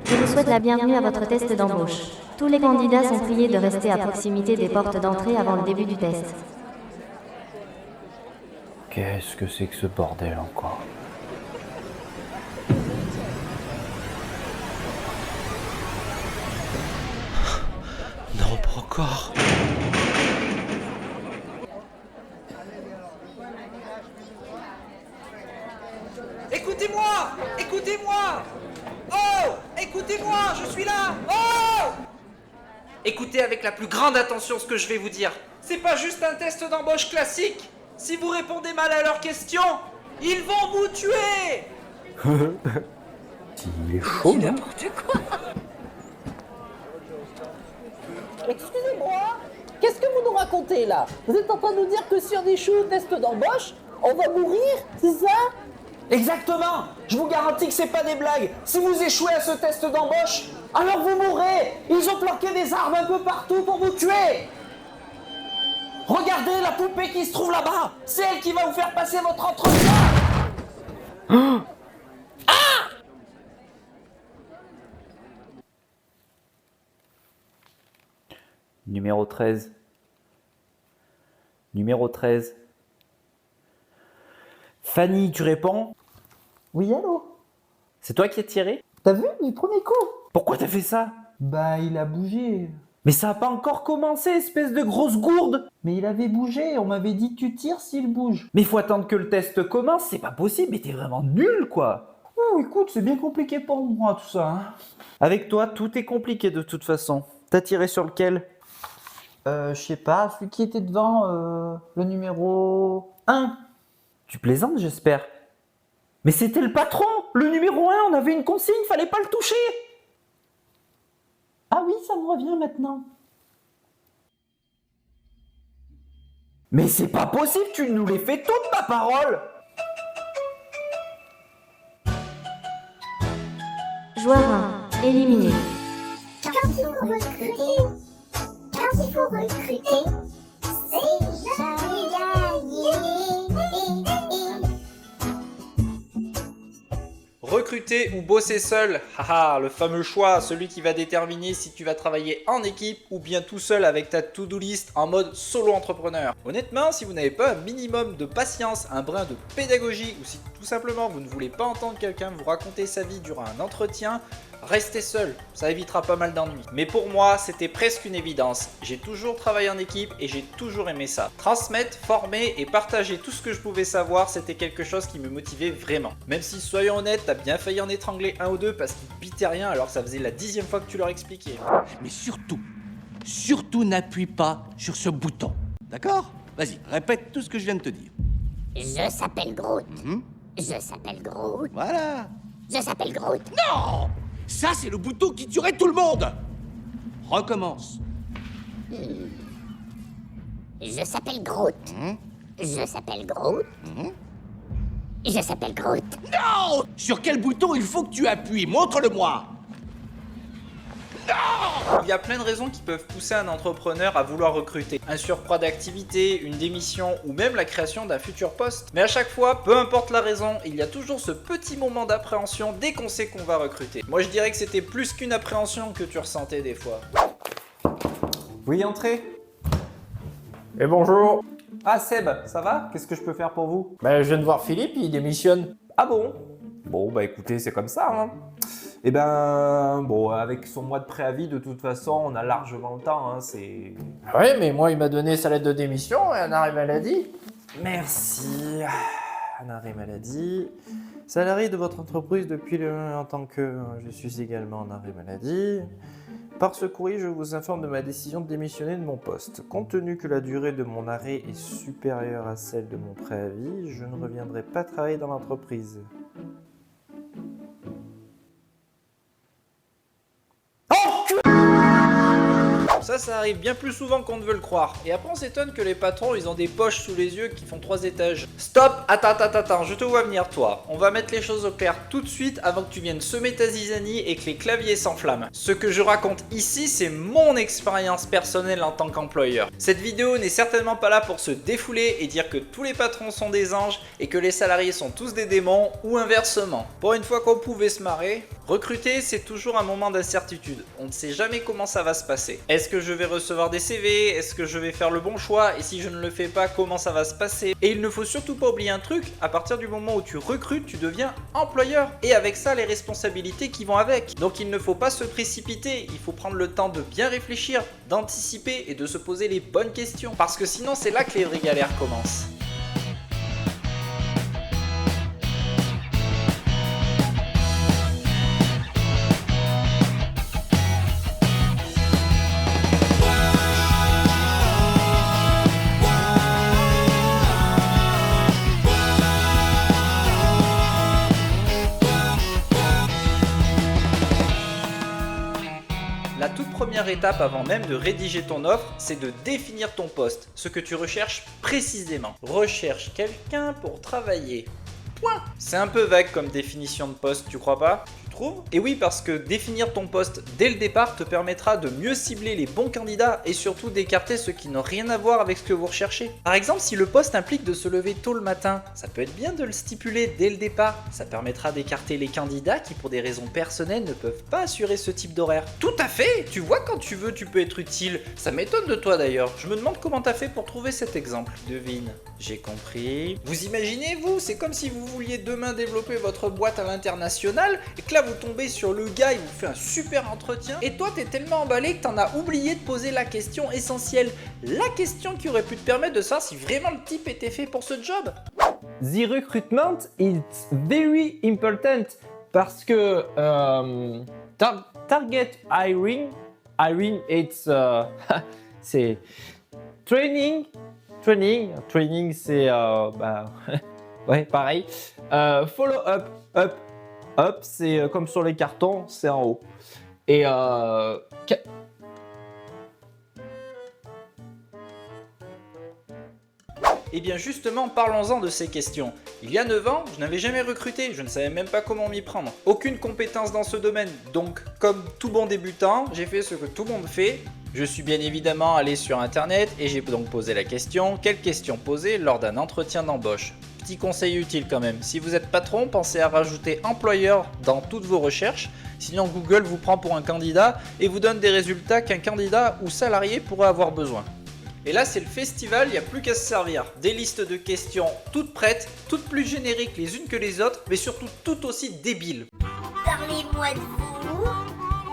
Je vous souhaite la bienvenue à votre test d'embauche. Tous les candidats sont priés de rester à proximité des portes d'entrée avant le début du test. Qu'est-ce que c'est que ce bordel encore? Non, pas encore. Écoutez-moi! Écoutez-moi! Oh! Écoutez-moi! Je suis là! Oh! Écoutez avec la plus grande attention ce que je vais vous dire. C'est pas juste un test d'embauche classique. Si vous répondez mal à leurs questions, ils vont vous tuer! Il est chaud, non? Excusez-moi, qu'est-ce que vous nous racontez là? Vous êtes en train de nous dire que si on échoue au test d'embauche, on va mourir, c'est ça? Exactement! Je vous garantis que c'est pas des blagues! Si vous échouez à ce test d'embauche, alors vous mourrez! Ils ont planqué des armes un peu partout pour vous tuer! Regardez la poupée qui se trouve là-bas! C'est elle qui va vous faire passer votre entretien! Numéro 13. Numéro 13. Fanny, tu réponds? Oui, allô? C'est toi qui as tiré? T'as vu, du premier coup? Pourquoi t'as fait ça? Bah, il a bougé. Mais ça a pas encore commencé, espèce de grosse gourde! Mais il avait bougé, on m'avait dit que tu tires s'il bouge. Mais il faut attendre que le test commence, c'est pas possible, mais t'es vraiment nul, quoi! Oh, écoute, c'est bien compliqué pour moi tout ça, hein. Avec toi, tout est compliqué de toute façon. T'as tiré sur lequel? Je sais pas, celui qui était devant, le numéro 1. Tu plaisantes, j'espère. Mais c'était le patron! Le numéro 1, on avait une consigne, fallait pas le toucher! Ah oui, ça me revient maintenant. Mais c'est pas possible, tu nous les fais toutes, ma parole! Joueur 1, éliminé. Quand il faut recruter, c'est jamais gagné. Recruter ou bosser seul? Haha, le fameux choix, celui qui va déterminer si tu vas travailler en équipe ou bien tout seul avec ta to-do list en mode solo entrepreneur. Honnêtement, si vous n'avez pas un minimum de patience, un brin de pédagogie ou si tout simplement vous ne voulez pas entendre quelqu'un vous raconter sa vie durant un entretien, restez seul, ça évitera pas mal d'ennuis. Mais pour moi, c'était presque une évidence. J'ai toujours travaillé en équipe et j'ai toujours aimé ça. Transmettre, former et partager tout ce que je pouvais savoir, c'était quelque chose qui me motivait vraiment. Même si, soyons honnêtes, t'as bien failli en étrangler un ou deux parce qu'ils pitaient rien alors que ça faisait la 10e fois que tu leur expliquais. Mais surtout n'appuie pas sur ce bouton. D'accord? Vas-y, répète tout ce que je viens de te dire. Je s'appelle Groot. Je s'appelle Groot. Voilà. Je s'appelle Groot. Non! Ça, c'est le bouton qui tuerait tout le monde! Recommence. Je s'appelle Groot. Je s'appelle Groot. Je s'appelle Groot. Non! Sur quel bouton il faut que tu appuies? Montre-le-moi! Il y a plein de raisons qui peuvent pousser un entrepreneur à vouloir recruter. Un surcroît d'activité, une démission ou même la création d'un futur poste. Mais à chaque fois, peu importe la raison, il y a toujours ce petit moment d'appréhension dès qu'on sait qu'on va recruter. Moi je dirais que c'était plus qu'une appréhension que tu ressentais des fois. Oui, entrez. Et bonjour. Ah Seb, ça va? Qu'est-ce que je peux faire pour vous? Ben, je viens de voir Philippe, il démissionne. Ah bon? Bon, bah écoutez, c'est comme ça, hein. Eh ben, bon, avec son mois de préavis, de toute façon, on a largement le temps, hein, c'est... Oui, mais moi, il m'a donné sa lettre de démission et un arrêt maladie. Merci. Un arrêt maladie. Salarié de votre entreprise depuis en tant que... Je suis également en arrêt maladie. Par ce courrier, je vous informe de ma décision de démissionner de mon poste. Compte tenu que la durée de mon arrêt est supérieure à celle de mon préavis, je ne reviendrai pas travailler dans l'entreprise. Ça Ça arrive bien plus souvent qu'on ne veut le croire. Et après, on s'étonne que les patrons, ils ont des poches sous les yeux qui font 3 étages. Stop! Attends, je te vois venir, toi. On va mettre les choses au clair tout de suite avant que tu viennes semer ta zizanie et que les claviers s'enflamment. Ce que je raconte ici, c'est mon expérience personnelle en tant qu'employeur. Cette vidéo n'est certainement pas là pour se défouler et dire que tous les patrons sont des anges et que les salariés sont tous des démons ou inversement. Pour une fois qu'on pouvait se marrer, recruter, c'est toujours un moment d'incertitude. On ne sait jamais comment ça va se passer. Est-ce que je vais recevoir des CV? Est-ce que je vais faire le bon choix? Et si je ne le fais pas, comment ça va se passer? Et il ne faut surtout pas oublier un truc, à partir du moment où tu recrutes, tu deviens employeur. Et avec ça, les responsabilités qui vont avec. Donc il ne faut pas se précipiter, il faut prendre le temps de bien réfléchir, d'anticiper et de se poser les bonnes questions. Parce que sinon, c'est là que les vraies galères commencent. La toute première étape avant même de rédiger ton offre, c'est de définir ton poste, ce que tu recherches précisément. Recherche quelqu'un pour travailler. Point. C'est un peu vague comme définition de poste, tu crois pas? Et oui, parce que définir ton poste dès le départ te permettra de mieux cibler les bons candidats et surtout d'écarter ceux qui n'ont rien à voir avec ce que vous recherchez. Par exemple, si le poste implique de se lever tôt le matin, ça peut être bien de le stipuler dès le départ. Ça permettra d'écarter les candidats qui, pour des raisons personnelles, ne peuvent pas assurer ce type d'horaire. Tout à fait! Tu vois, quand tu veux, tu peux être utile. Ça m'étonne de toi d'ailleurs. Je me demande comment t'as fait pour trouver cet exemple. Devine. J'ai compris. Vous imaginez, vous? C'est comme si vous vouliez demain développer votre boîte à l'international et que là, vous tombez sur le gars, il vous fait un super entretien et toi t'es tellement emballé que t'en as oublié de poser la question essentielle, la question qui aurait pu te permettre de savoir si vraiment le type était fait pour ce job. The recruitment is very important parce que target hiring it's c'est training c'est ouais pareil, follow up c'est comme sur les cartons, c'est en haut. Et Et bien justement, parlons-en de ces questions. Il y a 9 ans, je n'avais jamais recruté, je ne savais même pas comment m'y prendre. Aucune compétence dans ce domaine, donc comme tout bon débutant, j'ai fait ce que tout le monde fait. Je suis bien évidemment allé sur internet et j'ai donc posé la question, quelle question poser lors d'un entretien d'embauche? Petit conseil utile quand même, si vous êtes patron, pensez à rajouter employeur dans toutes vos recherches, sinon Google vous prend pour un candidat et vous donne des résultats qu'un candidat ou salarié pourrait avoir besoin. Et là c'est le festival, il n'y a plus qu'à se servir. Des listes de questions toutes prêtes, toutes plus génériques les unes que les autres, mais surtout toutes aussi débiles. Parlez-moi de vous.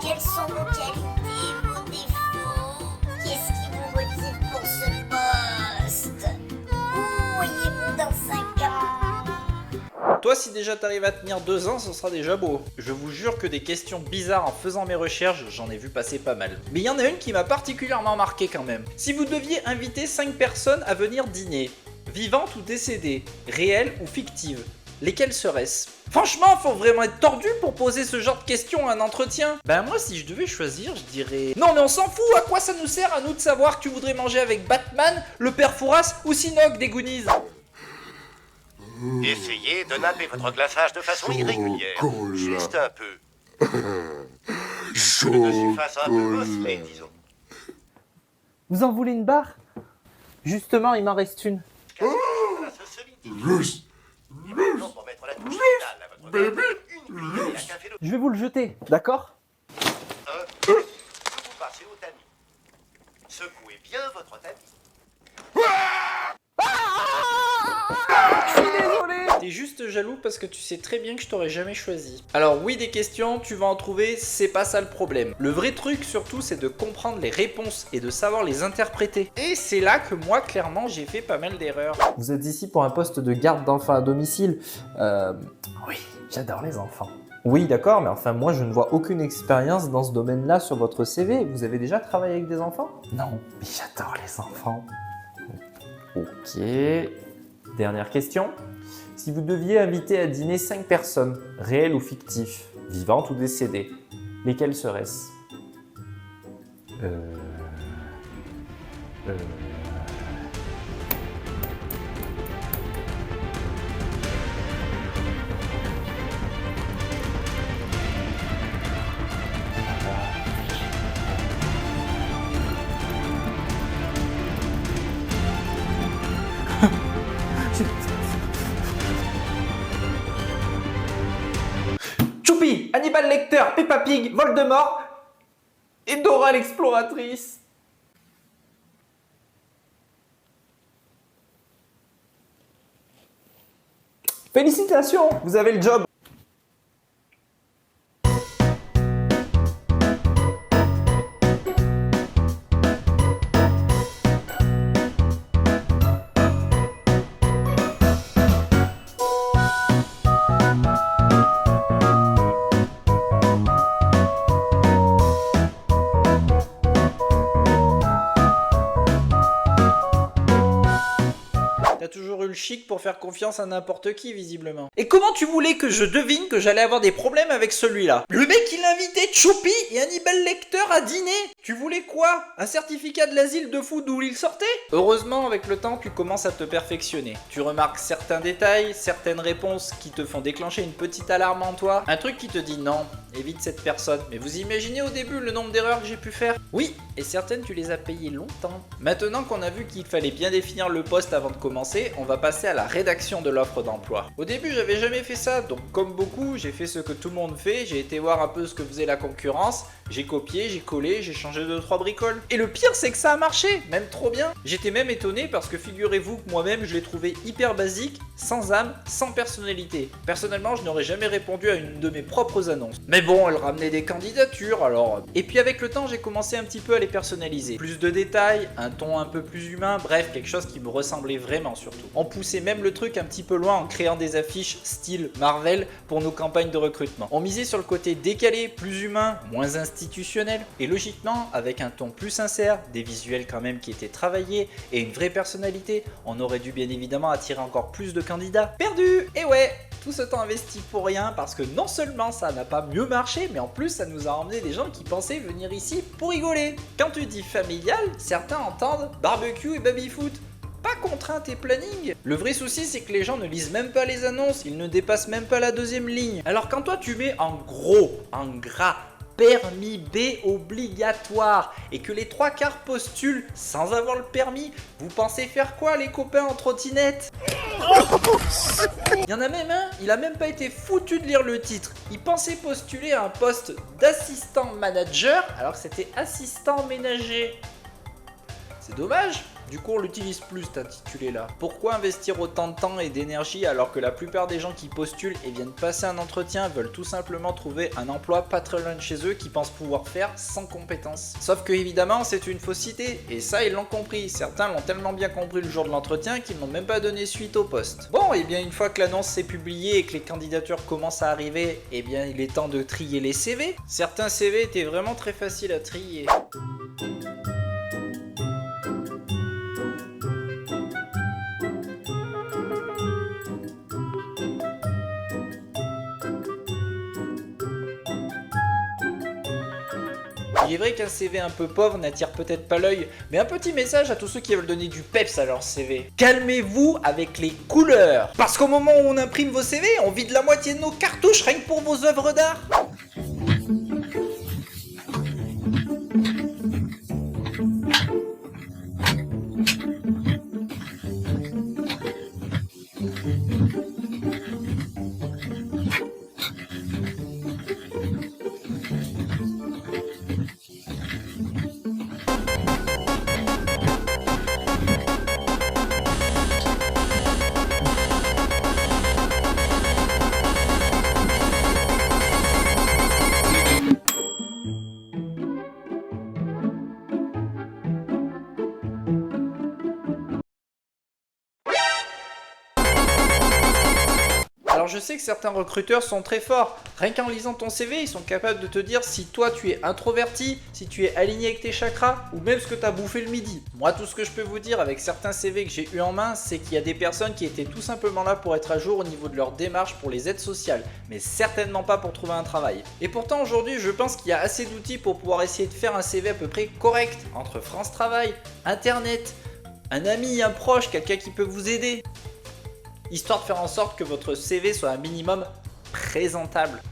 Quelles sont vos qualités, vos défauts? Qu'est-ce qui vous motive pour ce poste? Où voyez-vous dans 5 ans? Toi, si déjà t'arrives à tenir 2 ans, ce sera déjà beau. Je vous jure que des questions bizarres en faisant mes recherches, j'en ai vu passer pas mal. Mais il y en a une qui m'a particulièrement marqué quand même. Si vous deviez inviter 5 personnes à venir dîner, vivantes ou décédées, réelles ou fictives, lesquelles seraient-ce? Franchement, faut vraiment être tordu pour poser ce genre de questions à un entretien. Ben moi, si je devais choisir, je dirais... Non mais on s'en fout, à quoi ça nous sert à nous de savoir que tu voudrais manger avec Batman, le père Fouras ou Sinoc des Goonies? Essayez de napper votre glaçage de façon irrégulière. Juste un peu. De surface un peu bosselée, disons. vous en voulez une barre? Justement, il m'en reste une. Je vais vous le jeter, d'accord? Vous passez au tamis. Secouez bien votre tamis. T'es juste jaloux parce que tu sais très bien que je t'aurais jamais choisi. Alors oui, des questions, tu vas en trouver, c'est pas ça le problème. Le vrai truc surtout, c'est de comprendre les réponses et de savoir les interpréter. Et c'est là que moi, clairement, j'ai fait pas mal d'erreurs. Vous êtes ici pour un poste de garde d'enfants à domicile. Oui, j'adore les enfants. Oui, d'accord, mais enfin, moi, je ne vois aucune expérience dans ce domaine-là sur votre CV. Vous avez déjà travaillé avec des enfants? Non, mais j'adore les enfants. Ok. Dernière question. Si vous deviez inviter à dîner 5 personnes, réelles ou fictives, vivantes ou décédées, lesquelles seraient-ce? Choupi, Hannibal Lecter, Peppa Pig, Voldemort et Dora l'exploratrice. Félicitations, vous avez le job. T'as toujours eu le chic pour faire confiance à n'importe qui, visiblement. Et comment tu voulais que je devine que j'allais avoir des problèmes avec celui-là? Le mec, il invitait Choupi et Hannibal Lecter à dîner. Tu voulais quoi? Un certificat de l'asile de fou d'où il sortait? Heureusement, avec le temps, tu commences à te perfectionner. Tu remarques certains détails, certaines réponses qui te font déclencher une petite alarme en toi. Un truc qui te dit non, évite cette personne. Mais vous imaginez au début le nombre d'erreurs que j'ai pu faire? Oui, et certaines tu les as payées longtemps. Maintenant qu'on a vu qu'il fallait bien définir le poste avant de commencer, on va passer à la rédaction de l'offre d'emploi. Au début, j'avais jamais fait ça, donc comme beaucoup, j'ai fait ce que tout le monde fait, j'ai été voir un peu ce que faisait la concurrence, j'ai copié, j'ai collé, j'ai changé 2-3 bricoles. Et le pire, c'est que ça a marché, même trop bien. J'étais même étonné parce que figurez-vous que moi-même, je l'ai trouvé hyper basique, sans âme, sans personnalité. Personnellement, je n'aurais jamais répondu à une de mes propres annonces. Mais bon, elle ramenait des candidatures, alors... Et puis avec le temps, j'ai commencé un petit peu à les personnaliser. Plus de détails, un ton un peu plus humain, bref, quelque chose qui me ressemblait vraiment surtout. On poussait même le truc un petit peu loin en créant des affiches style Marvel pour nos campagnes de recrutement. On misait sur le côté décalé, plus humain, moins institutionnel, et logiquement, avec un ton plus sincère, des visuels quand même qui étaient travaillés, et une vraie personnalité, on aurait dû bien évidemment attirer encore plus de candidats. Perdu! Et ouais, tout ce temps investi pour rien, parce que non seulement ça n'a pas mieux marché, mais en plus ça nous a emmené des gens qui pensaient venir ici pour rigoler. Quand tu dis familial, certains entendent barbecue et baby-foot. Pas contrainte et planning. Le vrai souci, c'est que les gens ne lisent même pas les annonces, ils ne dépassent même pas la deuxième ligne. Alors quand toi tu mets en gros, en gras, permis B obligatoire et que les 3/4 postulent sans avoir le permis, vous pensez faire quoi les copains en trottinette? Il y en a même un, il a même pas été foutu de lire le titre. Il pensait postuler à un poste d'assistant manager alors que c'était assistant ménager. C'est dommage. Du coup, on l'utilise plus cet intitulé-là. Pourquoi investir autant de temps et d'énergie alors que la plupart des gens qui postulent et viennent passer un entretien veulent tout simplement trouver un emploi pas très loin de chez eux qu'ils pensent pouvoir faire sans compétences? Sauf que évidemment, c'est une fausse idée. Et ça, ils l'ont compris. Certains l'ont tellement bien compris le jour de l'entretien qu'ils n'ont même pas donné suite au poste. Bon, et bien une fois que l'annonce s'est publiée et que les candidatures commencent à arriver, et bien il est temps de trier les CV. Certains CV étaient vraiment très faciles à trier. Il est vrai qu'un CV un peu pauvre n'attire peut-être pas l'œil, mais un petit message à tous ceux qui veulent donner du peps à leur CV. Calmez-vous avec les couleurs. Parce qu'au moment où on imprime vos CV, on vide la moitié de nos cartouches rien que pour vos œuvres d'art. Alors je sais que certains recruteurs sont très forts. Rien qu'en lisant ton CV, ils sont capables de te dire si toi tu es introverti, si tu es aligné avec tes chakras, ou même ce que tu as bouffé le midi. Moi, tout ce que je peux vous dire avec certains CV que j'ai eu en main, c'est qu'il y a des personnes qui étaient tout simplement là pour être à jour au niveau de leur démarche pour les aides sociales, mais certainement pas pour trouver un travail. Et pourtant aujourd'hui, je pense qu'il y a assez d'outils pour pouvoir essayer de faire un CV à peu près correct, entre France Travail, Internet, un ami, un proche, quelqu'un qui peut vous aider, histoire de faire en sorte que votre CV soit un minimum présentable.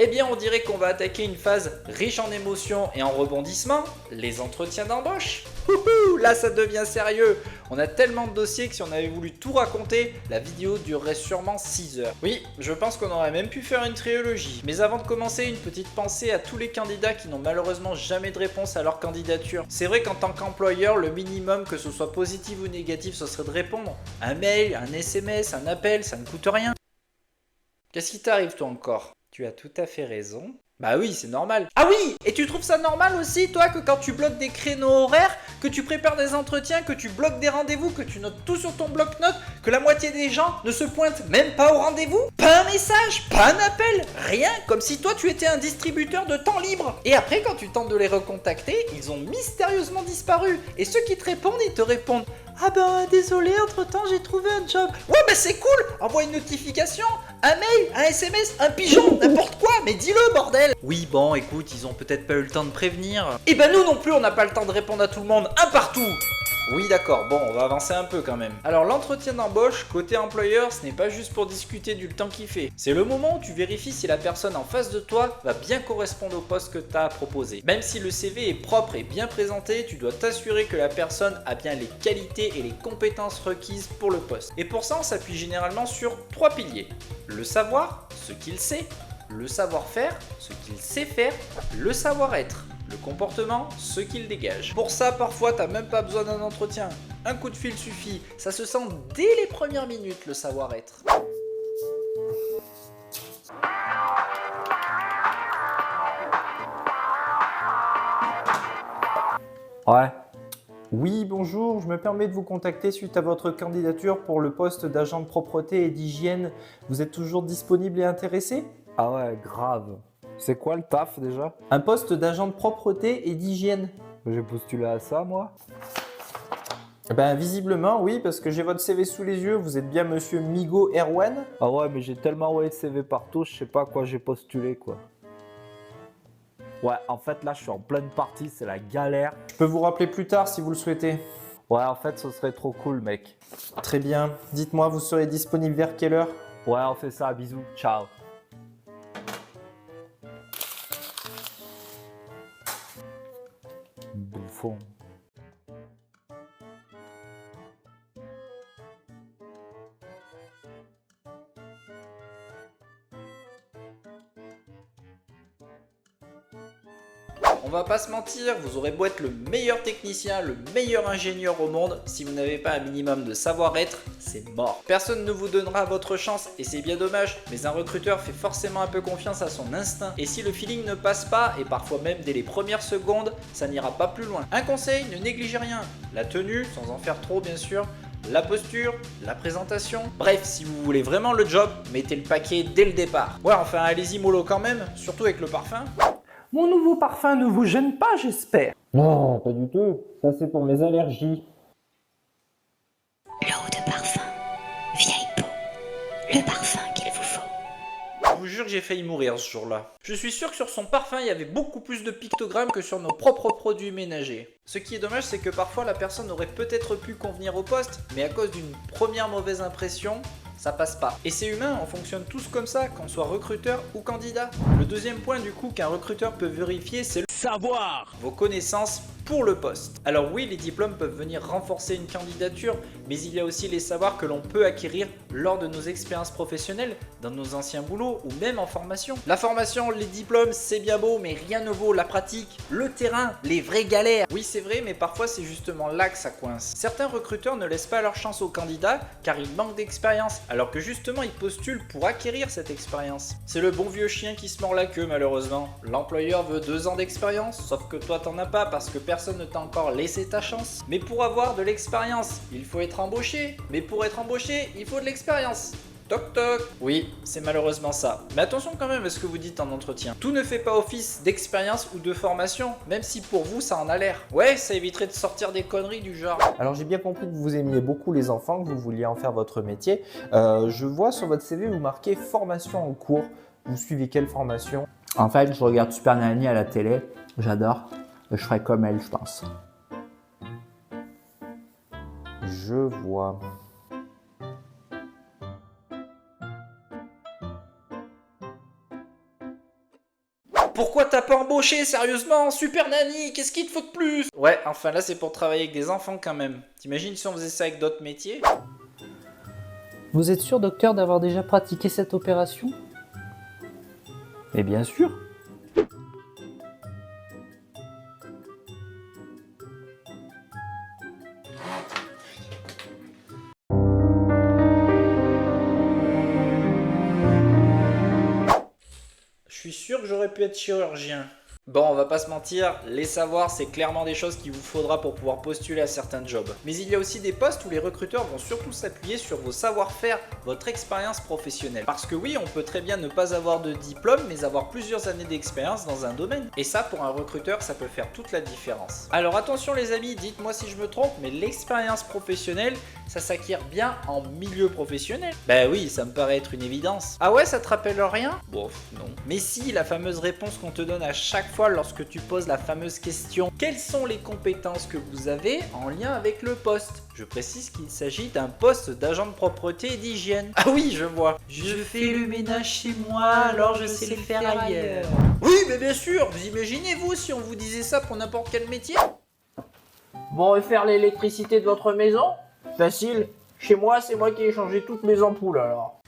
Eh bien, on dirait qu'on va attaquer une phase riche en émotions et en rebondissements, les entretiens d'embauche. Ouhou, là ça devient sérieux. On a tellement de dossiers que si on avait voulu tout raconter, la vidéo durerait sûrement 6 heures. Oui, je pense qu'on aurait même pu faire une trilogie. Mais avant de commencer, une petite pensée à tous les candidats qui n'ont malheureusement jamais de réponse à leur candidature. C'est vrai qu'en tant qu'employeur, le minimum, que ce soit positif ou négatif, ce serait de répondre. Un mail, un SMS, un appel, ça ne coûte rien. Qu'est-ce qui t'arrive toi encore ? Tu as tout à fait raison. Bah oui, c'est normal. Ah oui, et tu trouves ça normal aussi, toi, que quand tu bloques des créneaux horaires, que tu prépares des entretiens, que tu bloques des rendez-vous, que tu notes tout sur ton bloc-notes, que la moitié des gens ne se pointent même pas au rendez-vous? Pas un message, pas un appel, rien, comme si toi tu étais un distributeur de temps libre. Et après, quand tu tentes de les recontacter, ils ont mystérieusement disparu. Et ceux qui te répondent, ils te répondent: ah ben désolé, entre-temps j'ai trouvé un job. Ouais, bah c'est cool, envoie une notification, un mail, un SMS, un pigeon, n'importe quoi, mais dis-le bordel. Oui bon, écoute, ils ont peut-être pas eu le temps de prévenir. Et ben nous non plus, on n'a pas le temps de répondre à tout le monde, un partout. Oui d'accord, bon on va avancer un peu quand même. Alors l'entretien d'embauche, côté employeur, ce n'est pas juste pour discuter du temps qu'il fait. C'est le moment où tu vérifies si la personne en face de toi va bien correspondre au poste que tu as proposé. Même si le CV est propre et bien présenté, tu dois t'assurer que la personne a bien les qualités et les compétences requises pour le poste. Et pour ça on s'appuie généralement sur 3 piliers. Le savoir, ce qu'il sait. Le savoir-faire, ce qu'il sait faire. Le savoir-être. Le comportement, ce qu'il dégage. Pour ça, parfois, t'as même pas besoin d'un entretien. Un coup de fil suffit. Ça se sent dès les premières minutes, le savoir-être. Ouais. Oui, bonjour, je me permets de vous contacter suite à votre candidature pour le poste d'agent de propreté et d'hygiène. Vous êtes toujours disponible et intéressé? Ah ouais, grave. C'est quoi le taf déjà? Un poste d'agent de propreté et d'hygiène. J'ai postulé à ça moi. Ben visiblement oui, parce que j'ai votre CV sous les yeux, vous êtes bien monsieur Migo Erwan. Ah ouais, mais j'ai tellement envoyé de CV partout, je sais pas à quoi j'ai postulé quoi. Ouais, en fait là je suis en pleine partie, c'est la galère. Je peux vous rappeler plus tard si vous le souhaitez. Ouais, en fait ce serait trop cool mec. Très bien, dites-moi, vous serez disponible vers quelle heure? Ouais, on fait ça, bisous, ciao. Bouffon. On va pas se mentir, vous aurez beau être le meilleur technicien, le meilleur ingénieur au monde, si vous n'avez pas un minimum de savoir-être, c'est mort. Personne ne vous donnera votre chance et c'est bien dommage, mais un recruteur fait forcément un peu confiance à son instinct. Et si le feeling ne passe pas, et parfois même dès les premières secondes, ça n'ira pas plus loin. Un conseil, ne négligez rien. La tenue, sans en faire trop bien sûr, la posture, la présentation. Bref, si vous voulez vraiment le job, mettez le paquet dès le départ. Ouais, enfin allez-y mollo quand même, surtout avec le parfum. Mon nouveau parfum ne vous gêne pas, j'espère? Non, pas du tout. Ça c'est pour mes allergies. L'eau de parfum. Vieille peau. Le parfum qu'il vous faut. Je vous jure que j'ai failli mourir ce jour-là. Je suis sûr que sur son parfum, il y avait beaucoup plus de pictogrammes que sur nos propres produits ménagers. Ce qui est dommage, c'est que parfois la personne aurait peut-être pu convenir au poste, mais à cause d'une première mauvaise impression, ça passe pas. Et c'est humain, on fonctionne tous comme ça, qu'on soit recruteur ou candidat. Le deuxième point du coup qu'un recruteur peut vérifier, c'est le savoir, vos connaissances pour le poste. Alors oui, les diplômes peuvent venir renforcer une candidature, mais il y a aussi les savoirs que l'on peut acquérir lors de nos expériences professionnelles, dans nos anciens boulots ou même en formation. La formation, les diplômes, c'est bien beau, mais rien ne vaut la pratique, le terrain, les vraies galères. Oui, c'est vrai, mais parfois c'est justement là que ça coince. Certains recruteurs ne laissent pas leur chance aux candidats car ils manquent d'expérience, alors que justement ils postulent pour acquérir cette expérience. C'est le bon vieux chien qui se mord la queue malheureusement. L'employeur veut 2 ans d'expérience, sauf que toi t'en as pas parce que personne ne t'a encore laissé ta chance. Mais pour avoir de l'expérience, il faut être être embauché. Mais pour être embauché, il faut de l'expérience. Toc toc. Oui, c'est malheureusement ça. Mais attention quand même à ce que vous dites en entretien. Tout ne fait pas office d'expérience ou de formation, même si pour vous ça en a l'air. Ouais, ça éviterait de sortir des conneries du genre. Alors j'ai bien compris que vous aimiez beaucoup les enfants, que vous vouliez en faire votre métier. Je vois sur votre CV vous marquez formation en cours. Vous suivez quelle formation? En fait, je regarde Super Nanny à la télé. J'adore. Je ferai comme elle, je pense. Je vois. Pourquoi t'as pas embauché, sérieusement? Super Nanny, qu'est-ce qu'il te faut de plus? Ouais, enfin là c'est pour travailler avec des enfants quand même. T'imagines si on faisait ça avec d'autres métiers? Vous êtes sûr, docteur, d'avoir déjà pratiqué cette opération? Mais bien sûr. Je suis sûr que j'aurais pu être chirurgien. Bon, on va pas se mentir, les savoirs, c'est clairement des choses qu'il vous faudra pour pouvoir postuler à certains jobs. Mais il y a aussi des postes où les recruteurs vont surtout s'appuyer sur vos savoir-faire, votre expérience professionnelle. Parce que oui, on peut très bien ne pas avoir de diplôme, mais avoir plusieurs années d'expérience dans un domaine. Et ça, pour un recruteur, ça peut faire toute la différence. Alors attention les amis, dites-moi si je me trompe, mais l'expérience professionnelle, ça s'acquiert bien en milieu professionnel. Bah oui, ça me paraît être une évidence. Ah ouais, ça te rappelle rien? Bon, non. Mais si, la fameuse réponse qu'on te donne à chaque fois lorsque tu poses la fameuse question « Quelles sont les compétences que vous avez en lien avec le poste ?» Je précise qu'il s'agit d'un poste d'agent de propreté et d'hygiène. Ah oui, je vois. Je fais le ménage chez moi, alors je sais le faire ailleurs. Oui, mais bien sûr, vous imaginez-vous si on vous disait ça pour n'importe quel métier? Bon, et faire l'électricité de votre maison? Facile. Chez moi, c'est moi qui ai changé toutes mes ampoules alors.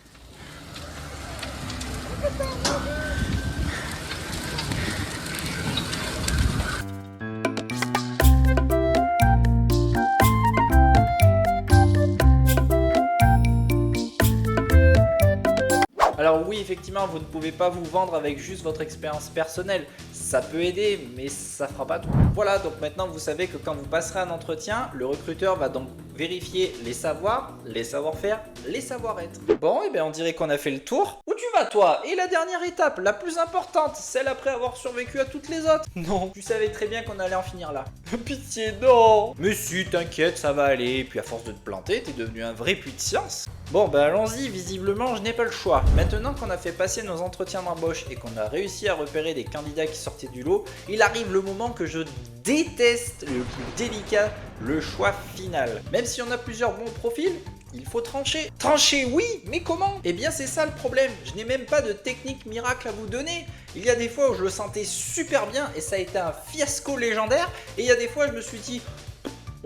Alors oui, effectivement, vous ne pouvez pas vous vendre avec juste votre expérience personnelle. Ça peut aider, mais ça fera pas tout. Voilà, donc maintenant vous savez que quand vous passerez un entretien, le recruteur va donc vérifier les savoirs, les savoir-faire, les savoir-être. Bon, et bien on dirait qu'on a fait le tour. Où tu vas toi? Et la dernière étape, la plus importante, celle après avoir survécu à toutes les autres. Non, tu savais très bien qu'on allait en finir là. Pitié, non. Mais si, t'inquiète, ça va aller. Puis à force de te planter, t'es devenu un vrai puits de science. Bon, bah allons-y, visiblement je n'ai pas le choix. Maintenant qu'on a fait passer nos entretiens d'embauche et qu'on a réussi à repérer des candidats qui sortaient du lot, il arrive le moment que je déteste, le plus délicat, le choix final. Même si on a plusieurs bons profils, il faut trancher. Trancher, oui, mais comment? Eh bien c'est ça le problème, je n'ai même pas de technique miracle à vous donner. Il y a des fois où je le sentais super bien et ça a été un fiasco légendaire, et il y a des fois je me suis dit...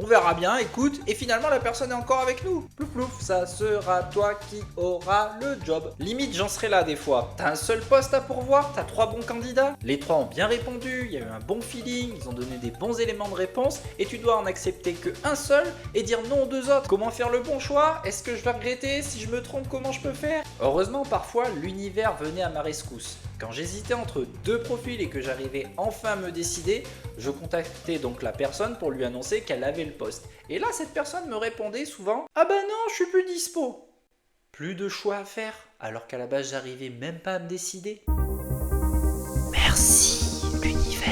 On verra bien, écoute, et finalement la personne est encore avec nous. Plouf plouf, ça sera toi qui auras le job. Limite, j'en serai là des fois. T'as un seul poste à pourvoir, t'as 3 bons candidats. Les 3 ont bien répondu, il y a eu un bon feeling, ils ont donné des bons éléments de réponse, et tu dois en accepter qu'un seul et dire non aux 2 autres. Comment faire le bon choix? Est-ce que je vais regretter? Si je me trompe, comment je peux faire? Heureusement, parfois, l'univers venait à ma rescousse. Quand j'hésitais entre 2 profils et que j'arrivais enfin à me décider, je contactais donc la personne pour lui annoncer qu'elle avait le poste. Et là, cette personne me répondait souvent « Ah bah non, je suis plus dispo !» Plus de choix à faire, alors qu'à la base, j'arrivais même pas à me décider. Merci, l'univers.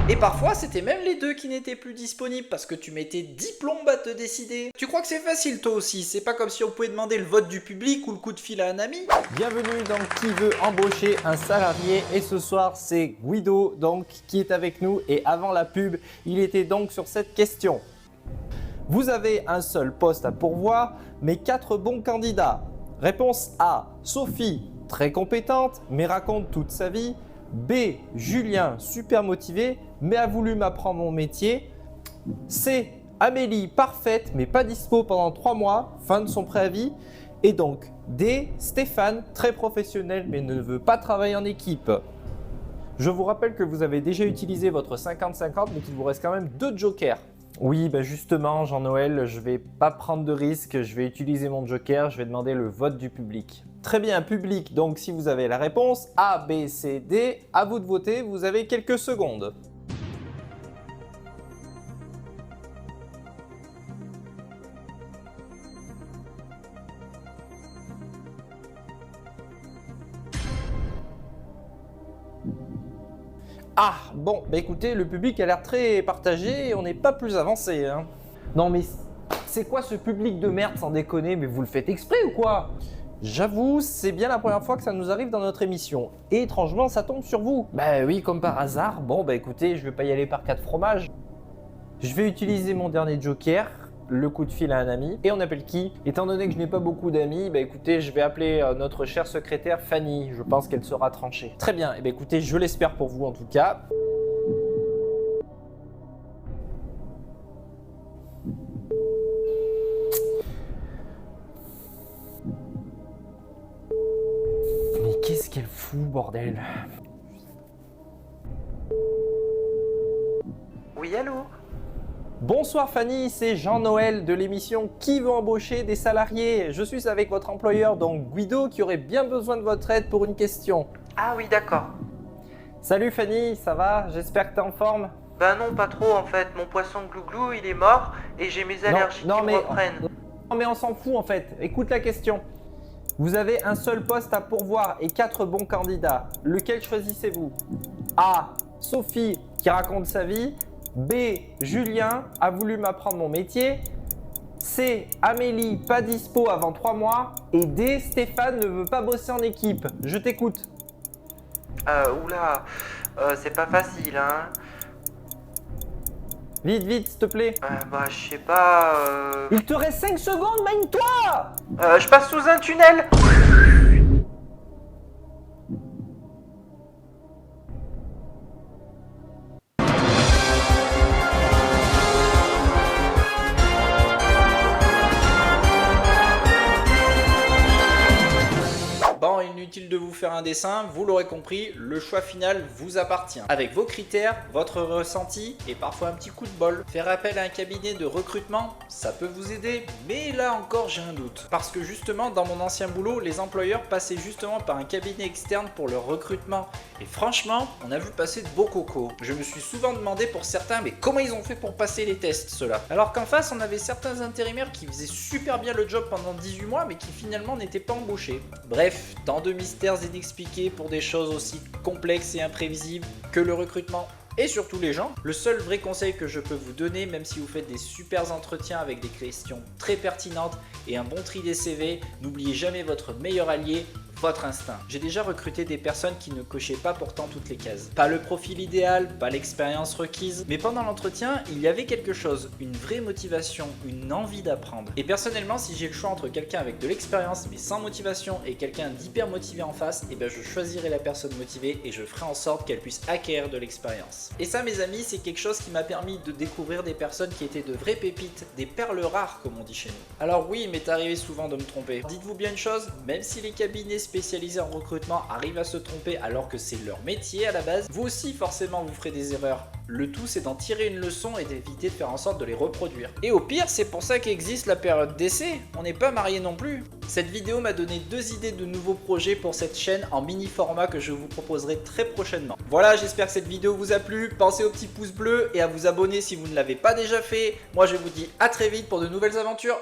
Et parfois, c'était même les 2 qui n'étaient plus disponibles parce que tu mettais 10 plombes à te décider. Tu crois que c'est facile toi aussi? C'est pas comme si on pouvait demander le vote du public ou le coup de fil à un ami? Bienvenue dans Qui veut embaucher un salarié, et ce soir c'est Guido donc qui est avec nous, et avant la pub il était donc sur cette question. Vous avez un seul poste à pourvoir mais 4 bons candidats. Réponse A, Sophie, très compétente mais raconte toute sa vie. B, Julien, super motivé mais a voulu m'apprendre mon métier. C, Amélie, parfaite mais pas dispo pendant 3 mois, fin de son préavis. Et donc D, Stéphane, très professionnel mais ne veut pas travailler en équipe. Je vous rappelle que vous avez déjà utilisé votre 50-50 mais qu'il vous reste quand même 2 jokers. Oui, ben justement, Jean-Noël, je vais pas prendre de risque, je vais utiliser mon joker, je vais demander le vote du public. Très bien, public, donc si vous avez la réponse A, B, C, D, à vous de voter, vous avez quelques secondes. Ah, bon, bah écoutez, le public a l'air très partagé et on n'est pas plus avancé, hein. Non mais, c'est quoi ce public de merde sans déconner? Mais vous le faites exprès ou quoi? J'avoue, c'est bien la première fois que ça nous arrive dans notre émission. Et étrangement, ça tombe sur vous. Bah oui, comme par hasard. Bon, bah écoutez, je vais pas y aller par 4 fromages. Je vais utiliser mon dernier joker, le coup de fil à un ami. Et on appelle qui? Étant donné que je n'ai pas beaucoup d'amis, bah écoutez, je vais appeler notre chère secrétaire Fanny. Je pense qu'elle sera tranchée. Très bien, et bah écoutez, je l'espère pour vous en tout cas. Mais qu'est-ce qu'elle fout, bordel? Oui, allô? Bonsoir Fanny, c'est Jean-Noël de l'émission Qui veut embaucher des salariés? Je suis avec votre employeur, donc Guido, qui aurait bien besoin de votre aide pour une question. Ah oui, d'accord. Salut Fanny, ça va? J'espère que t'es en forme. Bah non, pas trop en fait. Mon poisson glouglou, il est mort et j'ai mes allergies qui me reprennent. Non mais on s'en fout en fait. Écoute la question. Vous avez un seul poste à pourvoir et 4 bons candidats. Lequel choisissez-vous? A. Sophie qui raconte sa vie. B. Julien a voulu m'apprendre mon métier. C. Amélie pas dispo avant 3 mois. Et D. Stéphane ne veut pas bosser en équipe. Je t'écoute. Oula, c'est pas facile, hein. Vite, vite, s'il te plaît. Bah, je sais pas, Il te reste 5 secondes, mène-toi! je passe sous un tunnel. Bon, inutile de vous faire un dessin, vous l'aurez compris, le choix final vous appartient. Avec vos critères, votre ressenti et parfois un petit coup de bol. Faire appel à un cabinet de recrutement, ça peut vous aider, mais là encore j'ai un doute. Parce que justement, dans mon ancien boulot, les employeurs passaient justement par un cabinet externe pour leur recrutement. Et franchement, on a vu passer de beaux cocos. Je me suis souvent demandé pour certains, mais comment ils ont fait pour passer les tests, ceux-là? Alors qu'en face, on avait certains intérimaires qui faisaient super bien le job pendant 18 mois, mais qui finalement n'étaient pas embauchés. Bref, tant de mystères inexpliqués pour des choses aussi complexes et imprévisibles que le recrutement et surtout les gens. Le seul vrai conseil que je peux vous donner, même si vous faites des super entretiens avec des questions très pertinentes et un bon tri des CV, n'oubliez jamais votre meilleur allié, votre instinct. J'ai déjà recruté des personnes qui ne cochaient pas pourtant toutes les cases. Pas le profil idéal, pas l'expérience requise, mais pendant l'entretien, il y avait quelque chose, une vraie motivation, une envie d'apprendre. Et personnellement, si j'ai le choix entre quelqu'un avec de l'expérience mais sans motivation et quelqu'un d'hyper motivé en face, et ben je choisirai la personne motivée et je ferai en sorte qu'elle puisse acquérir de l'expérience. Et ça, mes amis, c'est quelque chose qui m'a permis de découvrir des personnes qui étaient de vraies pépites, des perles rares comme on dit chez nous. Alors oui, il m'est arrivé souvent de me tromper. Dites-vous bien une chose, même si les cabinets spécialisés en recrutement arrivent à se tromper alors que c'est leur métier à la base, vous aussi forcément vous ferez des erreurs. Le tout c'est d'en tirer une leçon et d'éviter de faire en sorte de les reproduire. Et au pire, c'est pour ça qu'existe la période d'essai, on n'est pas mariés non plus. Cette vidéo m'a donné 2 idées de nouveaux projets pour cette chaîne en mini format que je vous proposerai très prochainement. Voilà, j'espère que cette vidéo vous a plu, pensez au petit pouce bleu et à vous abonner si vous ne l'avez pas déjà fait. Moi je vous dis à très vite pour de nouvelles aventures.